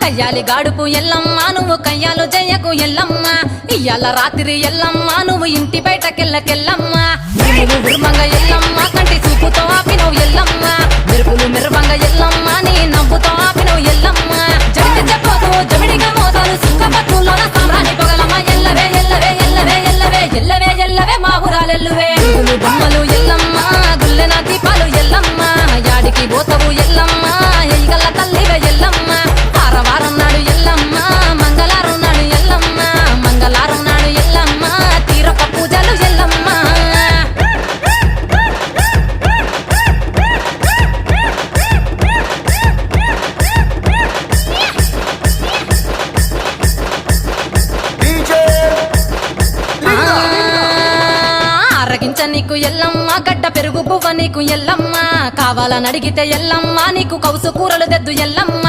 కయ్యాలి గాడుపు ఎల్లమ్మ నువ్వు కయ్యాలు జయ్యకు ఎల్లమ్మ ఇయ్యాల రాత్రి ఎల్లమ్మ నువ్వు ఇంటి బయటకెళ్ళకెళ్ళమ్మ నువ్వు ఉర్మంగ ఎల్లమ్మ కంటి చూపుతో ఆపినవు ఎల్లమ్మ మెరుపులు మెరువంగ ఎల్లమ్మ నీ నవ్వుతో ఆపినవు ఎల్లమ్మ జమిడి చెప్పకు జమిడిగా మోతాలు సుఖపట్టులోన సామ్రాణి పొగలమ్మ ఎల్లవే ఎల్లవే ఎల్లవే ఎల్లవే ఎల్లవే ఎల్లవే మా ఊరాలెల్లువే బొమ్మలు ఎల్లమ్మ గుల్లెన దీపాలు ఎల్లమ్మ యాడికి పోతవు ఎల్లమ్మ ఎయిగల్ల తల్లివే ఎల్లమ్మ వారం నాడు ఎల్లమ్మ మంగళారం నాడు ఎల్లమ్మ మంగళారం నాడు ఎల్లమ్మ తీరప్ప పూజలు ఎల్లమ్మ అరగించ నీకు ఎల్లమ్మ గడ్డ పెరుగు పువ్వ నీకు ఎల్లమ్మ కావాలని అడిగితే ఎల్లమ్మ నీకు కౌసు కూరలు తెద్దు ఎల్లమ్మ